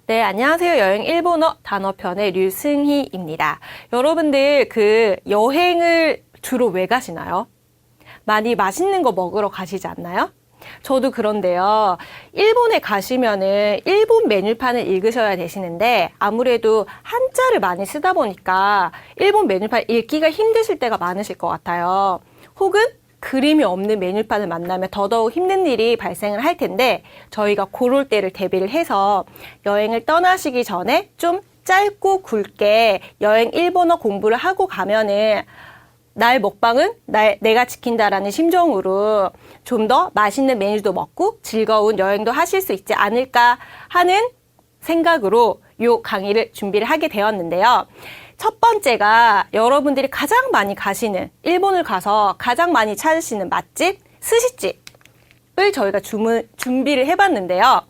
네, 안녕하세요. 여행 일본어 단어편의 류승희입니다. 여러분들 여행을 주로 왜 가시나요? 많이 맛있는 거 먹으러 가시지 않나요? 저도 그런데요. 일본에 가시면은 일본 메뉴판을 읽으셔야 되시는데 아무래도 한자를 많이 쓰다 보니까 일본 메뉴판 읽기가 힘드실 때가 많으실 것 같아요. 혹은 그림이 없는 메뉴판을 만나면 더더욱 힘든 일이 발생을 할 텐데 저희가 그럴 때를 대비를 해서 여행을 떠나시기 전에 좀 짧고 굵게 여행 일본어 공부를 하고 가면은 날 먹방은 내가 지킨다라는 심정으로 좀 더 맛있는 메뉴도 먹고 즐거운 여행도 하실 수 있지 않을까 하는 생각으로 요 강의를 준비를 하게 되었는데요. 첫 번째가 여러분들이 가장 많이 가시는, 일본을 가서 가장 많이 찾으시는 맛집, 스시집을 저희가 준비를 해봤는데요.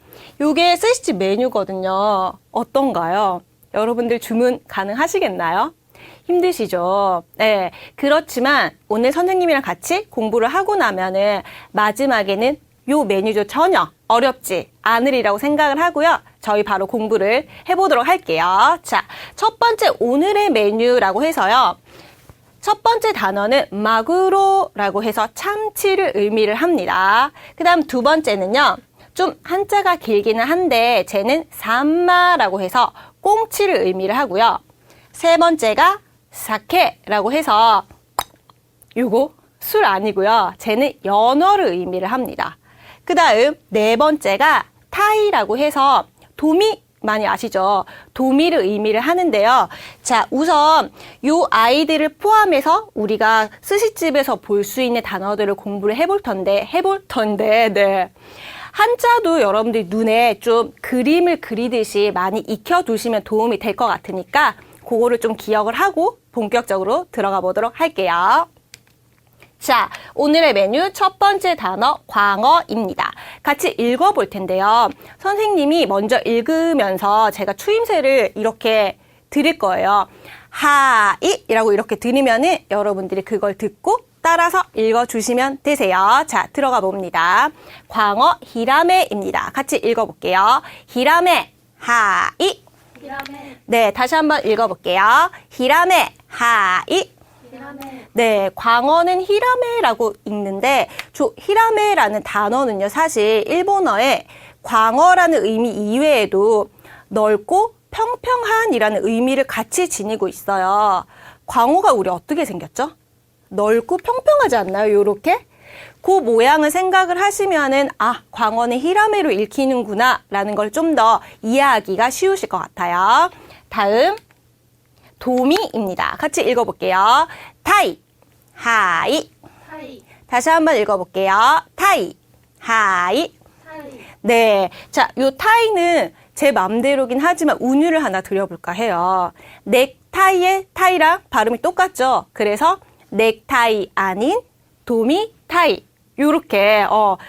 요게 스시집 메뉴거든요. 어떤가요? 여러분들 주문 가능하시겠나요? 힘드시죠? 네. 그렇지만 오늘 선생님이랑 같이 공부를 하고 나면은 마지막에는 요 메뉴도 전혀 어렵지 않으리라고 생각을 하고요. 저희 바로 공부를 해보도록 할게요. 자, 첫 번째 오늘의 메뉴라고 해서요. 첫 번째 단어는 마구로라고 해서 참치를 의미를 합니다. 그 다음 두 번째는요. 좀 한자가 길기는 한데 쟤는 산마라고 해서 꽁치를 의미를 하고요. 세 번째가 사케라고 해서 요거 술 아니고요. 쟤는 연어를 의미를 합니다. 그 다음 네 번째가 타이라고 해서 도미 많이 아시죠? 도미를 의미를 하는데요. 자, 우선 요 아이들을 포함해서 우리가 스시집에서 볼 수 있는 단어들을 공부를 해볼 텐데, 네. 한자도 여러분들 눈에 좀 그림을 그리듯이 많이 익혀두시면 도움이 될 것 같으니까 그거를 좀 기억을 하고 본격적으로 들어가 보도록 할게요. 자, 오늘의 메뉴 첫 번째 단어 광어입니다. 같이 읽어볼 텐데요. 선생님이 먼저 읽으면서 제가 추임새를 이렇게 드릴 거예요. 하이라고 이렇게 들으면은 여러분들이 그걸 듣고 따라서 읽어주시면 되세요. 자, 들어가 봅니다. 광어 히라메입니다. 같이 읽어볼게요. 히라메 하이. 히라메. 네, 다시 한번 읽어볼게요. 히라메 하이. 히라메. 네, 광어는 히라메라고 읽는데 히라메라는 단어는요. 사실 일본어에 광어라는 의미 이외에도 넓고 평평한이라는 의미를 같이 지니고 있어요. 광어가 우리 어떻게 생겼죠? 넓고 평평하지 않나요? 요렇게? 그 모양을 생각을 하시면은 광어는 히라메로 읽히는구나 라는 걸 좀 더 이해하기가 쉬우실 것 같아요. 다음 도미입니다. 같이 읽어볼게요. 타이, 하이. 타이. 다시 한번 읽어볼게요. 타이, 하이. 타이. 네, 자, 요 타이는 제 맘대로긴 하지만 운율을 하나 드려볼까 해요. 넥타이의 타이랑 발음이 똑같죠? 그래서 넥타이 아닌 도미 타이. 요렇게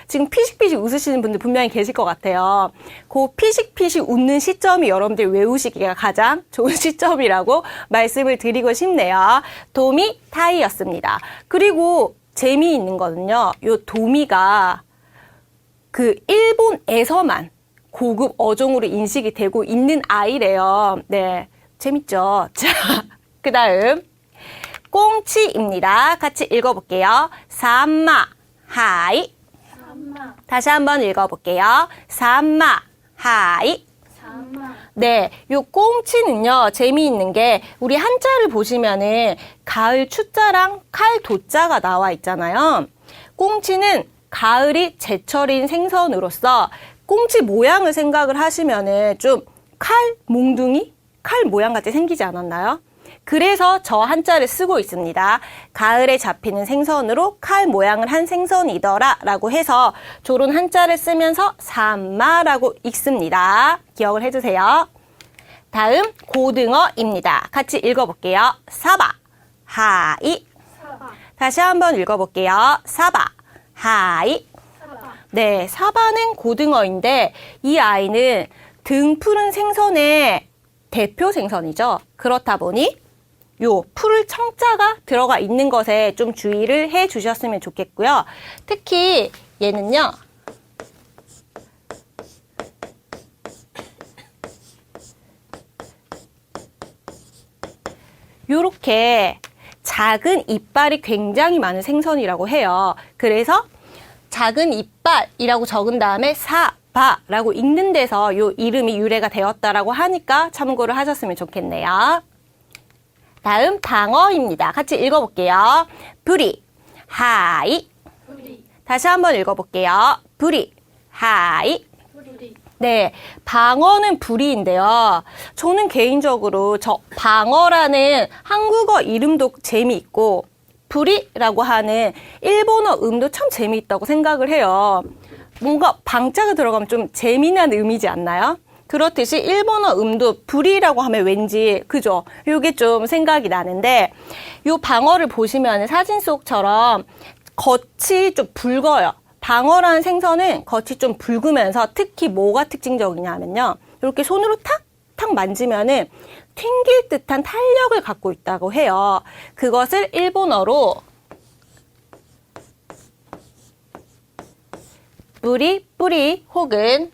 지금 피식피식 웃으시는 분들 분명히 계실 것 같아요. 그 피식피식 웃는 시점이 여러분들 외우시기가 가장 좋은 시점이라고 말씀을 드리고 싶네요. 도미 타이였습니다. 그리고 재미있는 거는요. 요 도미가 일본에서만 고급 어종으로 인식이 되고 있는 아이래요. 네, 재밌죠? 자, 그 다음 꽁치입니다. 같이 읽어볼게요. 산마 하이. 산마. 다시 한번 읽어볼게요. 산마 하이. 산마. 네, 요 꽁치는요, 재미있는 게, 우리 한자를 보시면은, 가을 추자랑 칼 도자가 나와 있잖아요. 꽁치는 가을이 제철인 생선으로서, 꽁치 모양을 생각을 하시면은, 좀 칼 몽둥이? 칼 모양 같이 생기지 않았나요? 그래서 저 한자를 쓰고 있습니다. 가을에 잡히는 생선으로 칼 모양을 한 생선이더라 라고 해서 저런 한자를 쓰면서 산마라고 읽습니다. 기억을 해주세요. 다음 고등어입니다. 같이 읽어볼게요. 사바, 하이. 사바. 다시 한번 읽어볼게요. 사바, 하이. 사바. 네, 사바는 고등어인데 이 아이는 등 푸른 생선의 대표 생선이죠. 그렇다 보니 요 풀 청자가 들어가 있는 것에 좀 주의를 해 주셨으면 좋겠고요. 특히 얘는요. 요렇게 작은 이빨이 굉장히 많은 생선이라고 해요. 그래서 작은 이빨이라고 적은 다음에 사바라고 읽는 데서 요 이름이 유래가 되었다라고 하니까 참고를 하셨으면 좋겠네요. 다음 방어입니다. 같이 읽어볼게요. 부리, 하이. 부리, 다시 한번 읽어볼게요. 부리, 하이. 부리, 네, 방어는 부리인데요. 저는 개인적으로 저 방어라는 한국어 이름도 재미있고 부리라고 하는 일본어 음도 참 재미있다고 생각을 해요. 뭔가 방자가 들어가면 좀 재미난 음이지 않나요? 그렇듯이 일본어 음도 부리라고 하면 왠지 그죠? 요게 좀 생각이 나는데 요 방어를 보시면 사진 속처럼 겉이 좀 붉어요. 방어라는 생선은 겉이 좀 붉으면서 특히 뭐가 특징적이냐면요. 이렇게 손으로 탁탁 만지면은 튕길 듯한 탄력을 갖고 있다고 해요. 그것을 일본어로 뿌리 혹은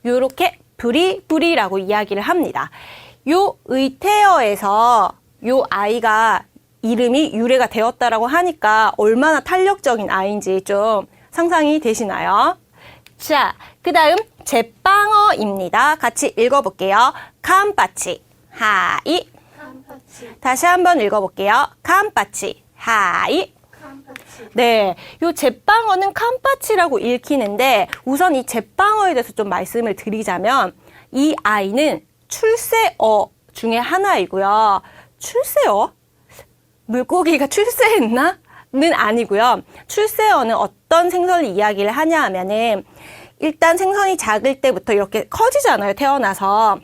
요렇게 부리라고 이야기를 합니다. 요 의태어에서 요 아이가 이름이 유래가 되었다라고 하니까 얼마나 탄력적인 아이인지 좀 상상이 되시나요? 자, 그 다음 제빵어입니다. 같이 읽어볼게요. 캄파치, 하이. 캄파치, 다시 한번 읽어볼게요. 캄파치, 하이. 캄파치, 네, 요 제빵어는 캄파치라고 읽히는데 우선 이 제빵어에 대해서 좀 말씀을 드리자면 이 아이는 출세어 중에 하나이고요. 출세어? 물고기가 출세했나? 는 아니고요. 출세어는 어떤 생선을 이야기를 하냐 하면은 일단 생선이 작을 때부터 이렇게 커지잖아요. 태어나서.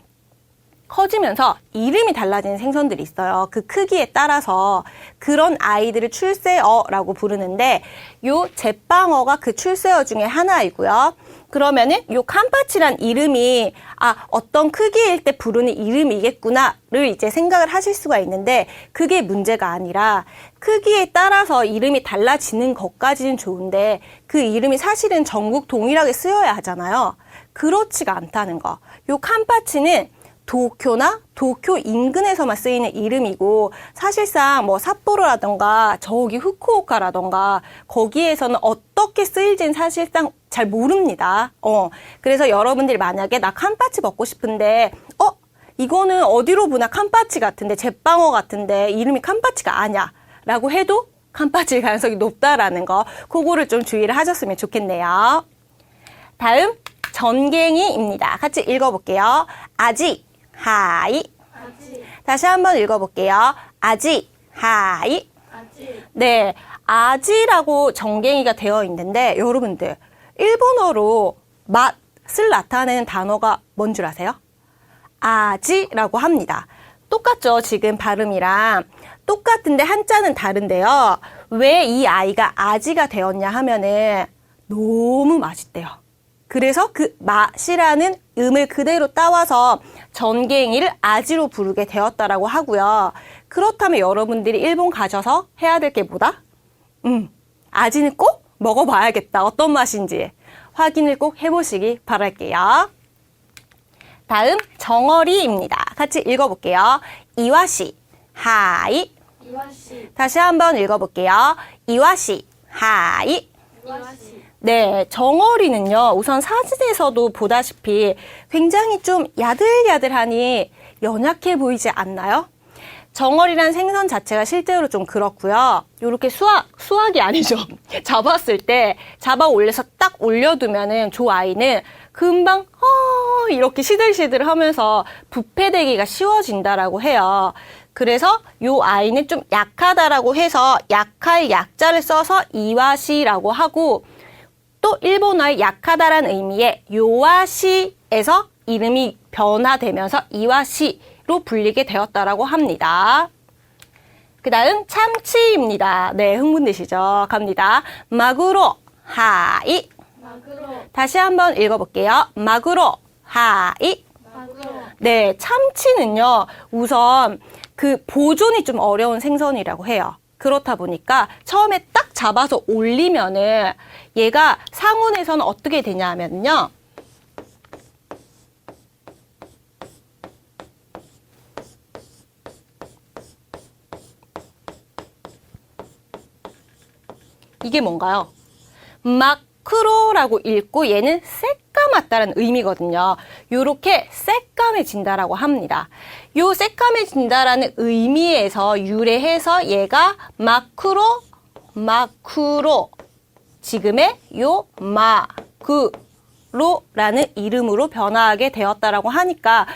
커지면서 이름이 달라지는 생선들이 있어요. 그 크기에 따라서 그런 아이들을 출세어라고 부르는데 요 제빵어가 그 출세어 중에 하나이고요. 그러면은 요 캄파치란 이름이 어떤 크기일 때 부르는 이름이겠구나를 이제 생각을 하실 수가 있는데 그게 문제가 아니라 크기에 따라서 이름이 달라지는 것까지는 좋은데 그 이름이 사실은 전국 동일하게 쓰여야 하잖아요. 그렇지가 않다는 거. 요 캄파치는 도쿄나 도쿄 인근에서만 쓰이는 이름이고 사실상 뭐 삿포로라던가 저기 후쿠오카라던가 거기에서는 어떻게 쓰일지는 사실상 잘 모릅니다. 그래서 여러분들이 만약에 나 캄파치 먹고 싶은데 이거는 어디로 보나 캄파치 같은데 제빵어 같은데 이름이 캄파치가 아니야 라고 해도 캄파치일 가능성이 높다라는 거 그거를 좀 주의를 하셨으면 좋겠네요. 다음 전갱이입니다. 같이 읽어볼게요. 아지, 하이. 아지, 다시 한번 읽어볼게요. 아지, 하이. 아지, 네, 아지라고 전갱이가 되어 있는데 여러분들 일본어로 맛을 나타내는 단어가 뭔 줄 아세요? 아지라고 합니다. 똑같죠? 지금 발음이랑 똑같은데 한자는 다른데요. 왜 이 아이가 아지가 되었냐 하면은 너무 맛있대요. 그래서 그 맛이라는 음을 그대로 따와서 전갱이를 아지로 부르게 되었다라고 하고요. 그렇다면 여러분들이 일본 가셔서 해야 될 게 뭐다? 아지는 꼭 먹어봐야겠다. 어떤 맛인지 확인을 꼭 해보시기 바랄게요. 다음 정어리입니다. 같이 읽어볼게요. 이와시, 하이. 이와시, 다시 한번 읽어볼게요. 이와시, 하이. 이와시, 네, 정어리는요, 우선 사진에서도 보다시피 굉장히 좀 야들야들하니 연약해 보이지 않나요? 정어리란 생선 자체가 실제로 좀 그렇고요. 요렇게 수학이 아니죠. 잡았을 때 잡아 올려서 딱 올려두면은 저 아이는 금방 이렇게 시들시들 하면서 부패되기가 쉬워진다라고 해요. 그래서 요 아이는 좀 약하다라고 해서 약할 약자를 써서 이와시라고 하고 또 일본어의 약하다라는 의미의 요와시에서 이름이 변화되면서 이와시로 불리게 되었다라고 합니다. 그 다음 참치입니다. 네, 흥분되시죠? 갑니다. 마구로, 하이. 마그로, 다시 한번 읽어볼게요. 마구로, 하이. 마그로, 네, 참치는요, 우선 그 보존이 좀 어려운 생선이라고 해요. 그렇다 보니까 처음에 딱 잡아서 올리면은 얘가 상온에서는 어떻게 되냐 하면요. 이게 뭔가요? 마크로라고 읽고 얘는 새까맣다라는 의미거든요. 요렇게 새까매진다라고 합니다. 요 새까매진다라는 의미에서 유래해서 얘가 마크로 지금의 요 마구로라는 이름으로 변화하게 되었다라고 하니까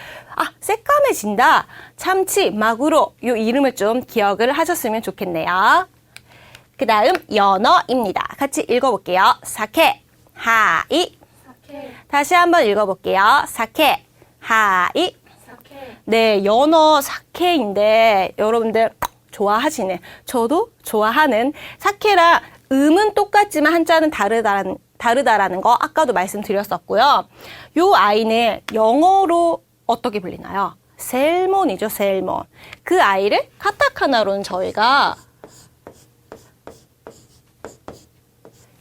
새까매진다. 참치 마구로 요 이름을 좀 기억을 하셨으면 좋겠네요. 그 다음 연어입니다. 같이 읽어볼게요. 사케 하이. 사케. 다시 한번 읽어볼게요. 사케 하이. 사케. 네, 연어 사케인데 여러분들 좋아하시네. 저도 좋아하는 사케랑 음은 똑같지만 한자는 다르다라는 거 아까도 말씀드렸었고요. 요 아이는 영어로 어떻게 불리나요? 셀몬이죠, 셀몬. 그 아이를 카타카나로는 저희가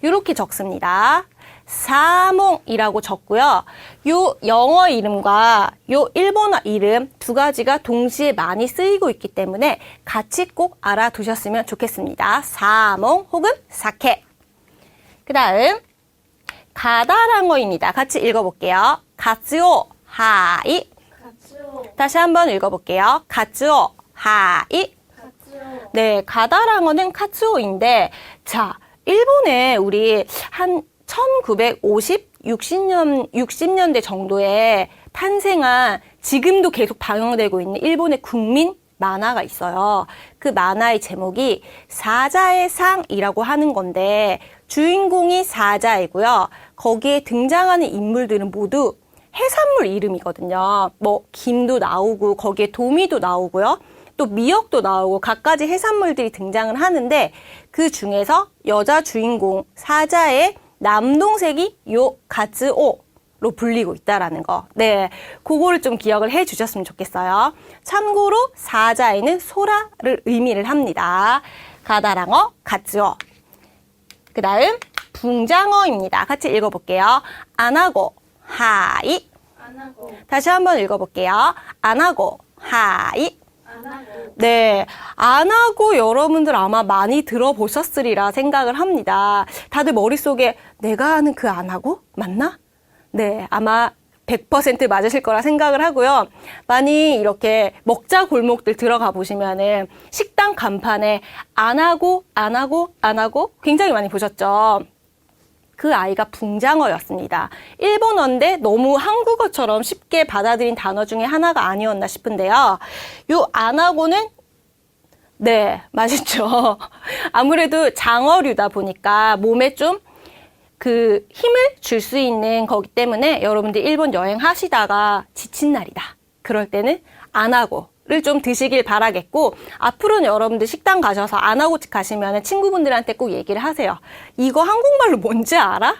이렇게 적습니다. 사몽이라고 적고요. 요 영어 이름과 요 일본어 이름 두 가지가 동시에 많이 쓰이고 있기 때문에 같이 꼭 알아두셨으면 좋겠습니다. 사몽 혹은 사케. 그 다음 가다랑어입니다. 같이 읽어볼게요. 가츠오 하이. 가츠오. 다시 한번 읽어볼게요. 가츠오 하이. 가츠오. 네, 가다랑어는 카츠오인데 자, 일본에 우리 한 1950, 60년대 정도에 탄생한 지금도 계속 방영되고 있는 일본의 국민 만화가 있어요. 그 만화의 제목이 사자의 상이라고 하는 건데 주인공이 사자이고요. 거기에 등장하는 인물들은 모두 해산물 이름이거든요. 뭐 김도 나오고 거기에 도미도 나오고요. 또 미역도 나오고 갖가지 해산물들이 등장을 하는데 그 중에서 여자 주인공 사자의 남동생이 요 가츠오로 불리고 있다라는 거. 네, 그거를 좀 기억을 해 주셨으면 좋겠어요. 참고로 사자에는 소라를 의미를 합니다. 가다랑어, 가츠오. 그 다음 붕장어입니다. 같이 읽어볼게요. 안하고 하이. 안하고. 다시 한번 읽어볼게요. 안하고 하이. 안하고. 네, 안 하고 여러분들 아마 많이 들어보셨으리라 생각을 합니다. 다들 머릿속에 내가 아는 그 안 하고 맞나? 네, 아마 100% 맞으실 거라 생각을 하고요. 많이 이렇게 먹자 골목들 들어가 보시면은 식당 간판에 안 하고 굉장히 많이 보셨죠? 그 아이가 붕장어였습니다. 일본어인데 너무 한국어처럼 쉽게 받아들인 단어 중에 하나가 아니었나 싶은데요. 요 안하고는 네, 맛있죠. 아무래도 장어류다 보니까 몸에 좀 그 힘을 줄 수 있는 거기 때문에 여러분들 일본 여행하시다가 지친 날이다. 그럴 때는 안하고를 좀 드시길 바라겠고 앞으로는 여러분들 식당 가셔서 안하고집 가시면 친구분들한테 꼭 얘기를 하세요. 이거 한국말로 뭔지 알아?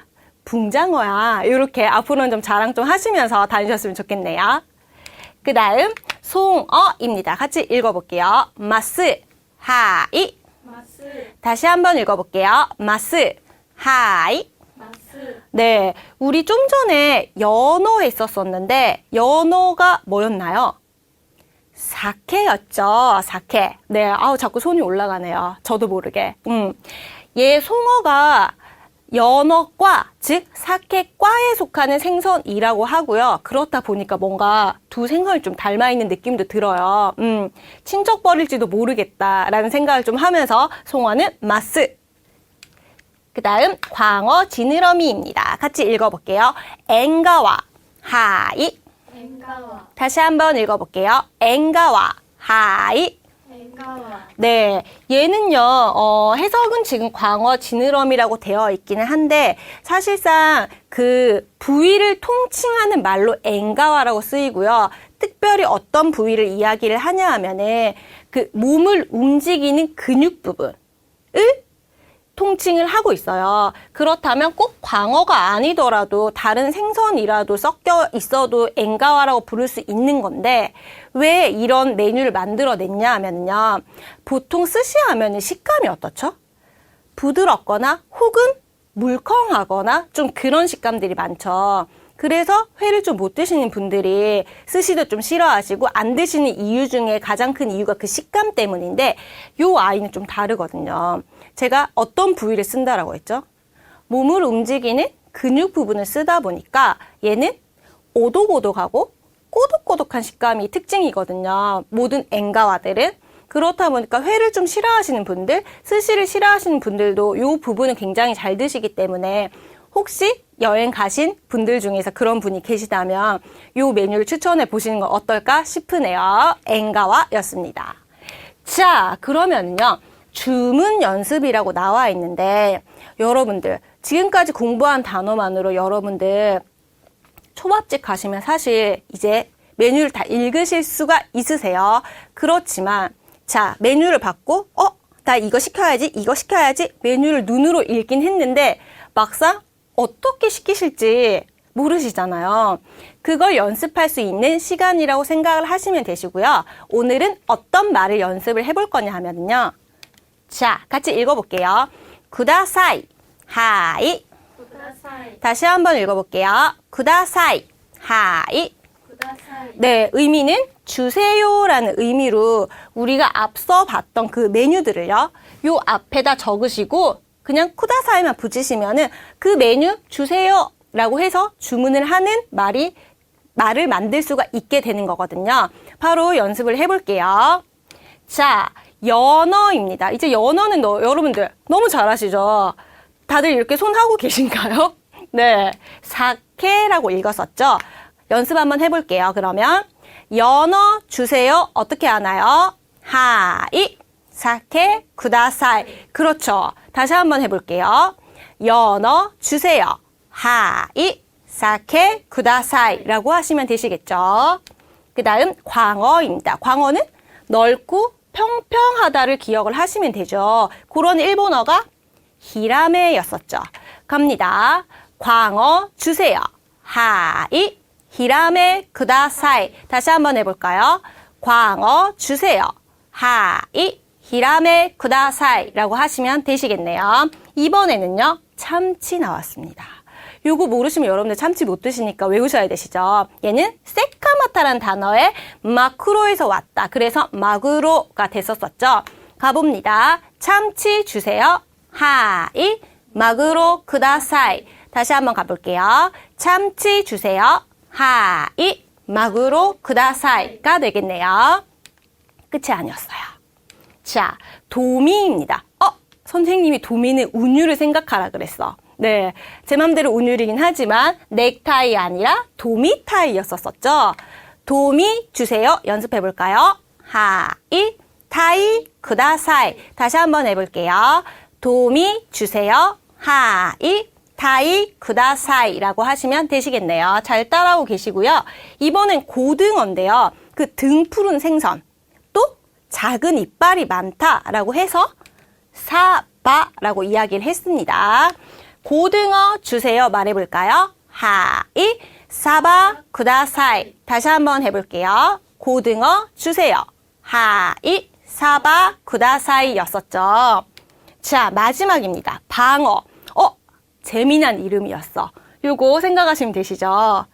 붕장어야. 이렇게 앞으로는 좀 자랑 좀 하시면서 다니셨으면 좋겠네요. 그 다음 송어입니다. 같이 읽어볼게요. 마스 하이. 마스. 다시 한번 읽어볼게요. 마스 하이. 마스. 네, 우리 좀 전에 연어 했었었는데 연어가 뭐였나요? 사케였죠. 사케. 네, 자꾸 손이 올라가네요. 저도 모르게. 얘 송어가 연어과, 즉 사케과에 속하는 생선이라고 하고요. 그렇다 보니까 뭔가 두 생선이 좀 닮아있는 느낌도 들어요. 친척벌일지도 모르겠다라는 생각을 좀 하면서 송어는 마스. 그 다음 광어 지느러미입니다. 같이 읽어볼게요. 엥가와 하이. 엥가와. 다시 한번 읽어볼게요. 엥가와 하이. 엥가와. 네, 얘는요, 해석은 지금 광어 지느러미라고 되어 있기는 한데, 사실상 그 부위를 통칭하는 말로 엥가와라고 쓰이고요. 특별히 어떤 부위를 이야기를 하냐 하면은, 그 몸을 움직이는 근육 부분을 통칭을 하고 있어요. 그렇다면 꼭 광어가 아니더라도 다른 생선이라도 섞여 있어도 엥가와라고 부를 수 있는 건데 왜 이런 메뉴를 만들어냈냐 하면요. 보통 스시 하면 식감이 어떻죠? 부드럽거나 혹은 물컹하거나 좀 그런 식감들이 많죠. 그래서 회를 좀 못 드시는 분들이 스시도 좀 싫어하시고 안 드시는 이유 중에 가장 큰 이유가 그 식감 때문인데 요 아이는 좀 다르거든요. 제가 어떤 부위를 쓴다라고 했죠? 몸을 움직이는 근육 부분을 쓰다 보니까 얘는 오독오독하고 꼬독꼬독한 식감이 특징이거든요. 모든 엔가와들은. 그렇다 보니까 회를 좀 싫어하시는 분들, 스시를 싫어하시는 분들도 이 부분은 굉장히 잘 드시기 때문에 혹시 여행 가신 분들 중에서 그런 분이 계시다면 이 메뉴를 추천해 보시는 건 어떨까 싶으네요. 엔가와였습니다. 자, 그러면요. 주문 연습이라고 나와 있는데 여러분들 지금까지 공부한 단어만으로 여러분들 초밥집 가시면 사실 이제 메뉴를 다 읽으실 수가 있으세요. 그렇지만 자, 메뉴를 받고 나 이거 시켜야지 메뉴를 눈으로 읽긴 했는데 막상 어떻게 시키실지 모르시잖아요. 그걸 연습할 수 있는 시간이라고 생각을 하시면 되시고요. 오늘은 어떤 말을 연습을 해볼 거냐 하면요. 자, 같이 읽어볼게요. 구다사이, 하이. 구다사이. 다시 한번 읽어볼게요. 구다사이, 하이. 구다사이. 네, 의미는 주세요라는 의미로 우리가 앞서 봤던 그 메뉴들을요. 요 앞에다 적으시고 그냥 쿠다사이만 붙이시면은 그 메뉴 주세요라고 해서 주문을 하는 말을 만들 수가 있게 되는 거거든요. 바로 연습을 해볼게요. 자, 연어입니다. 이제 연어는 여러분들 너무 잘하시죠? 다들 이렇게 손하고 계신가요? 네, 사케라고 읽었었죠? 연습 한번 해볼게요. 그러면 연어 주세요. 어떻게 하나요? 하이, 사케, 구다사이. 그렇죠. 다시 한번 해볼게요. 연어 주세요. 하이, 사케, 구다사이 라고 하시면 되시겠죠. 그 다음 광어입니다. 광어는 넓고 평평하다를 기억을 하시면 되죠. 그런 일본어가 히라메였었죠. 갑니다. 광어 주세요. 하이, 히라메 쿠다사이. 다시 한번 해볼까요? 광어 주세요. 하이, 히라메 쿠다사이 라고 하시면 되시겠네요. 이번에는요. 참치 나왔습니다. 요거 모르시면 여러분들 참치 못 드시니까 외우셔야 되시죠. 얘는 세카마타라는 단어의 마쿠로에서 왔다. 그래서 마구로가 됐었었죠. 가봅니다. 참치 주세요. 하이, 마구로 쿠다사이. 다시 한번 가볼게요. 참치 주세요. 하이, 마구로 쿠다사이가 되겠네요. 끝이 아니었어요. 자, 도미입니다. 선생님이 도미는 운율을 생각하라 그랬어. 네, 제 맘대로 운율이긴 하지만 넥타이 아니라 도미타이였었죠. 도미 주세요. 연습해볼까요? 하이, 타이, 쿠다사이. 다시 한번 해볼게요. 도미 주세요. 하이, 타이, 쿠다사이 라고 하시면 되시겠네요. 잘 따라오고 계시고요. 이번엔 고등어인데요. 그 등 푸른 생선. 또 작은 이빨이 많다라고 해서 사바라고 이야기를 했습니다. 고등어 주세요. 말해볼까요? 하이, 사바, 쿠다사이. 다시 한번 해볼게요. 고등어 주세요. 하이, 사바, 쿠다사이 였었죠. 자, 마지막입니다. 방어. 재미난 이름이었어. 요거 생각하시면 되시죠?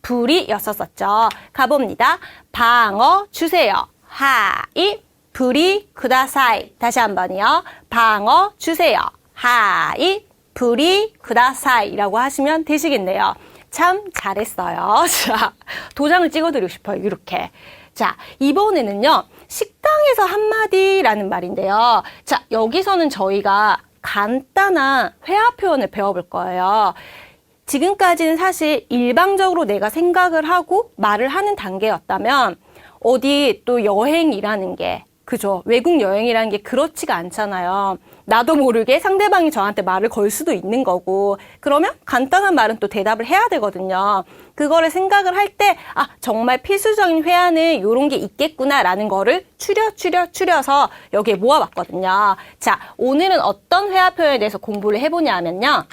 불이였었죠. 가봅니다. 방어 주세요. 하이, 불이 쿠다사이. 다시 한번요. 방어 주세요. 하이, 불이 쿠다사이 라고 하시면 되시겠네요. 참 잘했어요. 자, 도장을 찍어드리고 싶어요. 이렇게. 자, 이번에는요. 식당에서 한마디라는 말인데요. 자, 여기서는 저희가 간단한 회화 표현을 배워볼 거예요. 지금까지는 사실 일방적으로 내가 생각을 하고 말을 하는 단계였다면 어디 또 여행이라는 게 그죠? 외국 여행이라는 게 그렇지가 않잖아요. 나도 모르게 상대방이 저한테 말을 걸 수도 있는 거고 그러면 간단한 말은 또 대답을 해야 되거든요. 그거를 생각을 할 때 정말 필수적인 회화는 이런 게 있겠구나라는 거를 추려서 여기에 모아봤거든요. 자, 오늘은 어떤 회화 표현에 대해서 공부를 해보냐 하면요.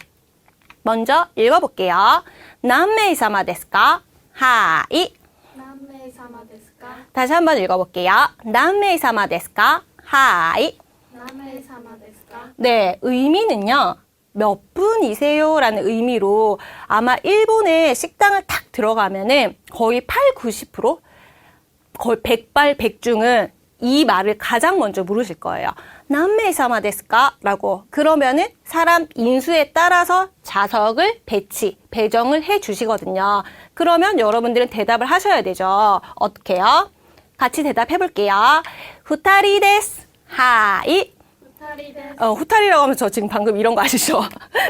먼저 읽어볼게요. 남메이사마 데스까? 하이. 남메이사마 데스까? 다시 한번 읽어볼게요. 남메이사마 데스까? 하이. 남메이사마 데스까? 네, 의미는요. 몇 분이세요? 라는 의미로 아마 일본에 식당을 탁 들어가면은 거의 80~90%, 거의 백발백중은 이 말을 가장 먼저 물으실 거예요. 남메이사마 데스까? 라고. 그러면은 사람 인수에 따라서 좌석을 배정을 해 주시거든요. 그러면 여러분들은 대답을 하셔야 되죠. 어떻게요? 같이 대답해 볼게요. 후타리 데스. 하이. 二人です 후타리라고 하면 저 지금 방금 이런 거 아시죠?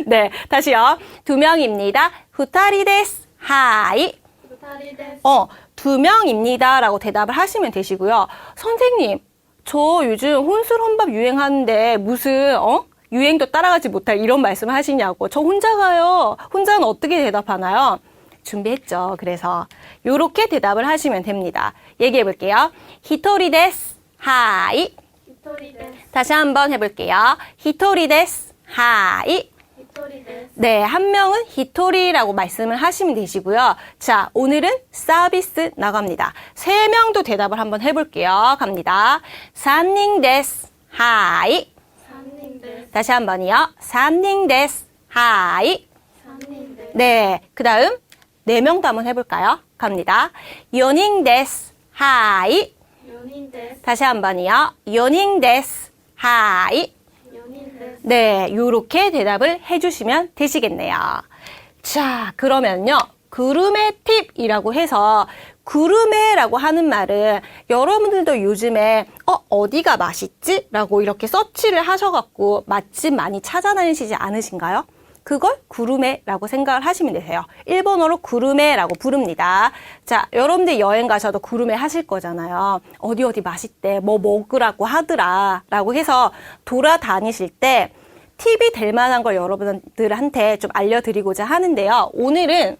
네, 다시요. 2명입니다. 후타리 데스. 하이. 二人です 2명입니다. 라고 대답을 하시면 되시고요. 선생님, 저 요즘 혼술혼밥 유행하는데 무슨, 유행도 따라가지 못할 이런 말씀을 하시냐고. 저 혼자 가요. 혼자는 어떻게 대답하나요? 준비했죠. 그래서 요렇게 대답을 하시면 됩니다. 얘기해 볼게요. 히토리 데스. 하이. 一人です 다시 한번 해볼게요. 히토리 데스. 하이. 一人です 네, 한 명은 히토리라고 말씀을 하시면 되시고요. 자, 오늘은 서비스 나갑니다. 3명도 대답을 한번 해볼게요. 갑니다. 3인 데스. 하이. 三人です 다시 한 번이요. 3인 데스. 하이. 三人です 네, 그 다음 4명도 한번 해볼까요? 갑니다. 4인 데스. 하이. 四人です 다시 한 번이요. 4인 데스. 하이. 四人です 네, 요렇게 대답을 해주시면 되시겠네요. 자, 그러면요. 구르메 팁이라고 해서 구르메라고 하는 말은 여러분들도 요즘에 어디가 맛있지? 라고 이렇게 서치를 하셔갖고 맛집 많이 찾아다니시지 않으신가요? 그걸 구르메라고 생각을 하시면 되세요. 일본어로 구르메라고 부릅니다. 자, 여러분들 여행 가셔도 구르메 하실 거잖아요. 어디 맛있대, 뭐 먹으라고 하더라 라고 해서 돌아다니실 때 팁이 될 만한 걸 여러분들한테 좀 알려드리고자 하는데요. 오늘은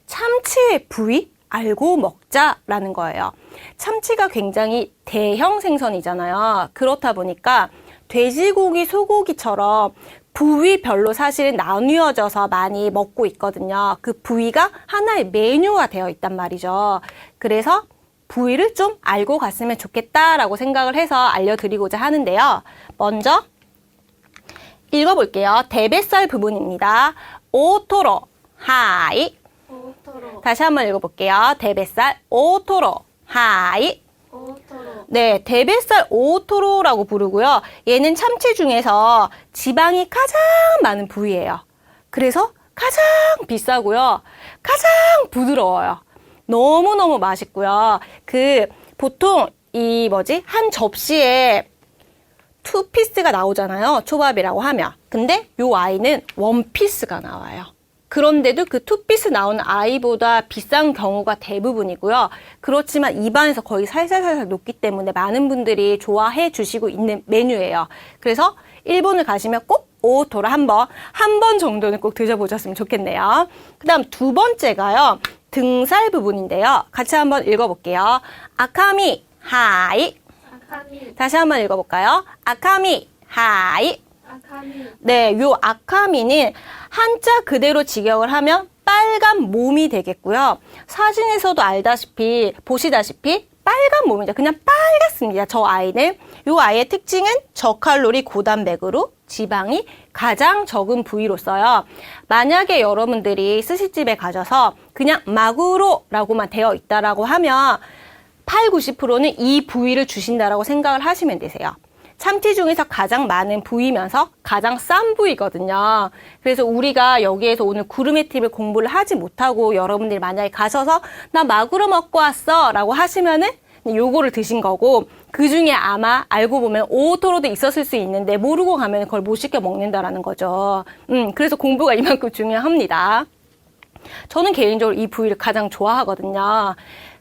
참치의 부위 알고 먹자라는 거예요. 참치가 굉장히 대형 생선이잖아요. 그렇다 보니까 돼지고기, 소고기처럼 부위별로 사실은 나뉘어져서 많이 먹고 있거든요. 그 부위가 하나의 메뉴화 되어 있단 말이죠. 그래서 부위를 좀 알고 갔으면 좋겠다라고 생각을 해서 알려드리고자 하는데요. 먼저 읽어볼게요. 대뱃살 부분입니다. 오토로 하이. 大トロ 다시 한번 읽어볼게요. 대뱃살 오토로 하이. 大トロ 네, 대뱃살 오토로라고 부르고요. 얘는 참치 중에서 지방이 가장 많은 부위예요. 그래서 가장 비싸고요. 가장 부드러워요. 너무너무 맛있고요. 보통 한 접시에 2피스가 나오잖아요. 초밥이라고 하면. 근데 요 아이는 1피스가 나와요. 그런데도 그 2피스 나오는 아이보다 비싼 경우가 대부분이고요. 그렇지만 입안에서 거의 살살살살 녹기 때문에 많은 분들이 좋아해 주시고 있는 메뉴예요. 그래서 일본을 가시면 꼭 오토로 한 번 정도는 꼭 드셔보셨으면 좋겠네요. 그 다음 2번째가요. 등살 부분인데요. 같이 한번 읽어볼게요. 아카미, 하이. 赤身 다시 한번 읽어볼까요? 아카미, 하이. 赤身 네, 요 아카미는 한자 그대로 직역을 하면 빨간 몸이 되겠고요. 사진에서도 보시다시피 빨간 몸이죠. 그냥 빨갛습니다. 저 아이는. 요 아이의 특징은 저칼로리 고단백으로 지방이 가장 적은 부위로서요. 만약에 여러분들이 스시집에 가셔서 그냥 마구로라고만 되어 있다라고 하면 80~90%는 이 부위를 주신다라고 생각을 하시면 되세요. 참치 중에서 가장 많은 부위면서 가장 싼 부위거든요. 그래서 우리가 여기에서 오늘 구르메 팁을 공부를 하지 못하고 여러분들이 만약에 가셔서 나 마구로 먹고 왔어 라고 하시면은 요거를 드신 거고, 그 중에 아마 알고 보면 오토로도 있었을 수 있는데 모르고 가면 그걸 못 시켜 먹는다라는 거죠. 그래서 공부가 이만큼 중요합니다. 저는 개인적으로 이 부위를 가장 좋아하거든요.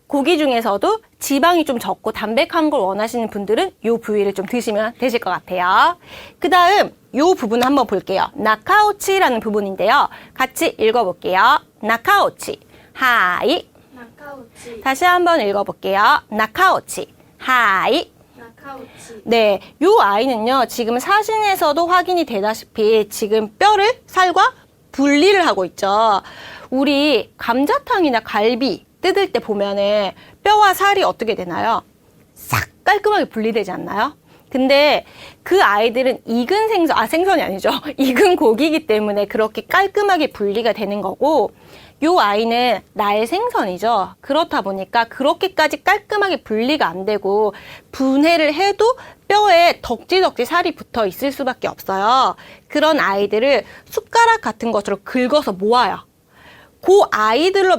고기 중에서도 지방이 좀 적고 담백한 걸 원하시는 분들은 이 부위를 좀 드시면 되실 것 같아요. 그 다음 이 부분을 한번 볼게요. 나카오치라는 부분인데요. 같이 읽어볼게요. 나카오치, 하이. 中内 다시 한번 읽어볼게요. 나카오치, 하이. 中内 네, 이 아이는요. 지금 사진에서도 확인이 되다시피 지금 살과 분리를 하고 있죠. 우리 감자탕이나 갈비 뜯을 때 보면은 뼈와 살이 어떻게 되나요? 싹 깔끔하게 분리되지 않나요? 근데 그 아이들은 익은 생선이 아니죠. 익은 고기이기 때문에 그렇게 깔끔하게 분리가 되는 거고, 요 아이는 날생선이죠. 그렇다 보니까 그렇게까지 깔끔하게 분리가 안 되고 분해를 해도 뼈에 덕지덕지 살이 붙어 있을 수밖에 없어요. 그런 아이들을 숟가락 같은 것으로 긁어서 모아요. 그 아이들로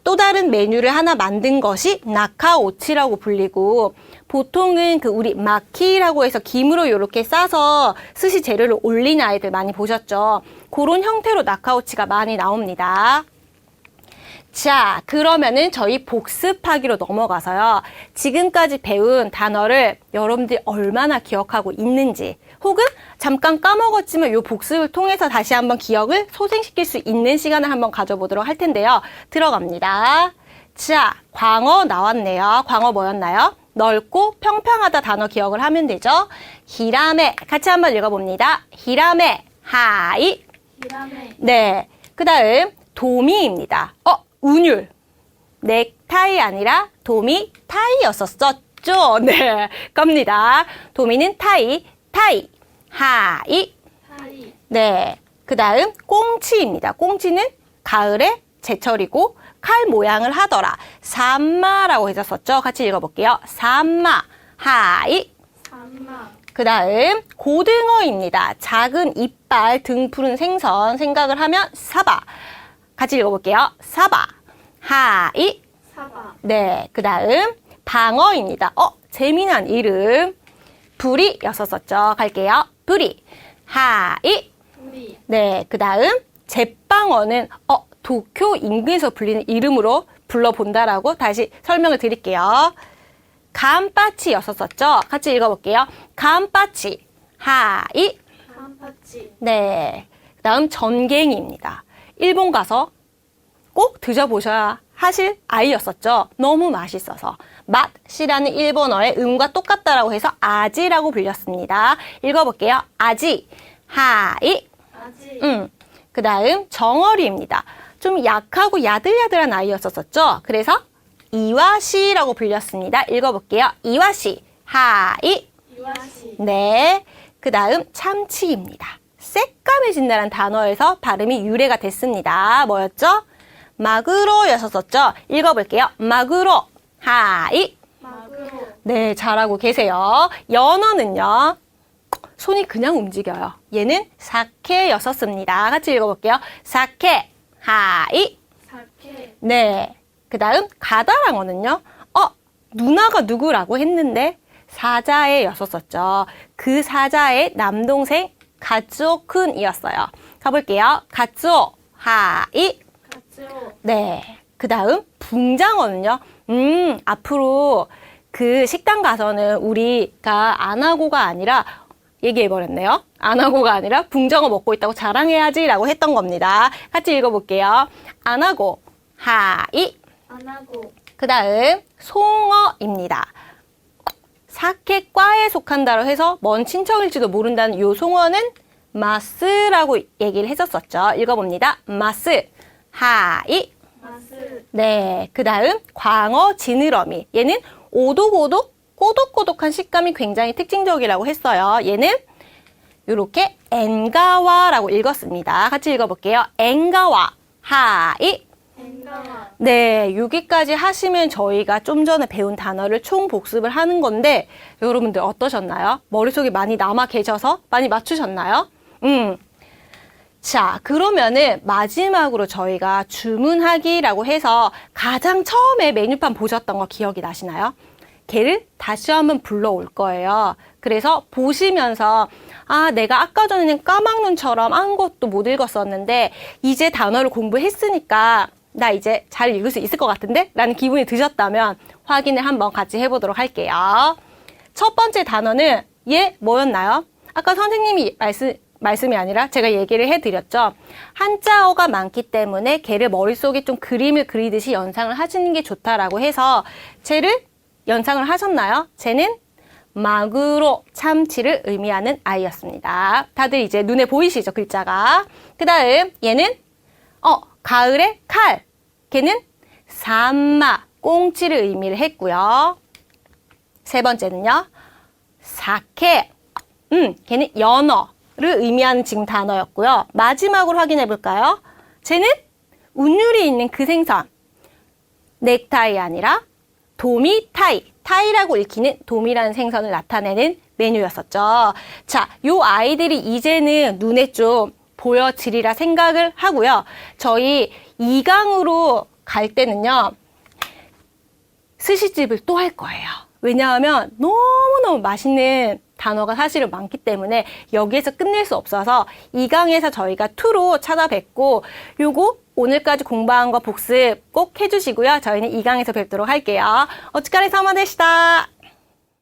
또 다른 메뉴를 하나 만든 것이 나카오치라고 불리고, 보통은 그 우리 마키라고 해서 김으로 이렇게 싸서 스시 재료를 올린 아이들 많이 보셨죠? 그런 형태로 나카오치가 많이 나옵니다. 자, 그러면은 저희 복습하기로 넘어가서요. 지금까지 배운 단어를 여러분들이 얼마나 기억하고 있는지, 혹은 잠깐 까먹었지만 이 복습을 통해서 다시 한번 기억을 소생시킬 수 있는 시간을 한번 가져보도록 할 텐데요. 들어갑니다. 자, 광어 나왔네요. 광어 뭐였나요? 넓고 평평하다 단어 기억을 하면 되죠. 히라메, 같이 한번 읽어봅니다. 히라메, 하이. 히라메. 네, 그 다음 도미입니다. 운율. 넥타이 아니라 도미 타이였었죠. 네, 겁니다. 도미는 타이, 하이. 하이. 네, 그 다음 꽁치입니다. 꽁치는 가을에 제철이고 칼 모양을 하더라. 산마라고 했었었죠. 같이 읽어볼게요. 산마, 하이. 산마. 그 다음 고등어입니다. 작은 이빨, 등 푸른 생선 생각을 하면 사바. 같이 읽어볼게요. 사바, 하이. 사바. 네, 그 다음 방어입니다. 재미난 이름. 부리였었었죠. 갈게요. 부리, 하이. 우리. 네, 그 다음 제빵어는 도쿄 인근에서 불리는 이름으로 불러본다라고 다시 설명을 드릴게요. 감빠치였었었죠. 같이 읽어볼게요. 감빠치, 하이. 한파치. 네, 그 다음 전갱이입니다. 일본 가서 꼭 드셔보셔야 하실 아이였었죠. 너무 맛있어서. 맛이라는 일본어의 음과 똑같다라고 해서 아지라고 불렸습니다. 읽어볼게요. 아지, 하이. 아지. 그 다음 정어리입니다. 좀 약하고 야들야들한 아이였었죠. 그래서 이와시라고 불렸습니다. 읽어볼게요. 이와시, 하이. 이와시. 네, 그 다음 참치입니다. 새까매진다는 단어에서 발음이 유래가 됐습니다. 뭐였죠? 마그로였었죠. 읽어볼게요. 마그로, 하이. 마그로. 네, 잘하고 계세요. 연어는요, 손이 그냥 움직여요. 얘는 사케였었습니다. 같이 읽어볼게요. 사케, 하이. 사케. 네, 그 다음 가다랑어는요, 누나가 누구라고 했는데 사자애였었죠. 그 사자의 남동생 가츠오쿤이었어요. 가볼게요. 가츠오, 하이. 가츠오. 네, 그 다음 붕장어는요. 앞으로 그 식당 가서는 우리가 안하고가 아니라 얘기해버렸네요. 안하고가 아니라 붕장어 먹고 있다고 자랑해야지 라고 했던 겁니다. 같이 읽어볼게요. 안하고, 하이. 안하고. 그 다음 송어입니다. 사케과에 속한다고 해서 먼 친척일지도 모른다는 요 송어는 마스라고 얘기를 했었었죠. 읽어봅니다. 마스, 하이. 마스. 네, 그 다음 광어 지느러미. 얘는 오독오독 꼬독꼬독한 식감이 굉장히 특징적이라고 했어요. 얘는 이렇게 엔가와라고 읽었습니다. 같이 읽어볼게요. 엔가와, 하이. 엔가와. 네, 여기까지 하시면 저희가 좀 전에 배운 단어를 총 복습을 하는 건데 여러분들 어떠셨나요? 머릿속에 많이 남아 계셔서 많이 맞추셨나요? 자, 그러면은 마지막으로 저희가 주문하기라고 해서 가장 처음에 메뉴판 보셨던 거 기억이 나시나요? 걔를 다시 한번 불러올 거예요. 그래서 보시면서 내가 아까 전에는 까막눈처럼 아무것도 못 읽었었는데 이제 단어를 공부했으니까 나 이제 잘 읽을 수 있을 것 같은데? 라는 기분이 드셨다면 확인을 한번 같이 해보도록 할게요. 첫 번째 단어는 얘 뭐였나요? 아까 선생님이 말씀이 아니라 제가 얘기를 해드렸죠. 한자어가 많기 때문에 걔를 머릿속에 좀 그림을 그리듯이 연상을 하시는 게 좋다라고 해서 쟤를 연상을 하셨나요? 쟤는 마그로, 참치를 의미하는 아이였습니다. 다들 이제 눈에 보이시죠? 글자가. 그 다음 얘는 가을의 칼. 걔는 산마, 꽁치를 의미를 했고요. 세 번째는요. 사케. 걔는 연어를 의미하는 지금 단어였고요. 마지막으로 확인해 볼까요? 쟤는 운율이 있는 그 생선. 넥타이 아니라 도미타이. 타이라고 읽히는 도미라는 생선을 나타내는 메뉴였었죠. 자, 요 아이들이 이제는 눈에 좀 보여지리라 생각을 하고요. 저희 2강으로 갈 때는요. 스시집을 또 할 거예요. 왜냐하면 너무너무 맛있는 단어가 사실은 많기 때문에 여기에서 끝낼 수 없어서 2강에서 저희가 2로 찾아뵙고 요거 오늘까지 공부한 거 복습 꼭 해주시고요. 저희는 2강에서 뵙도록 할게요. 어찌까리 사마 되시다.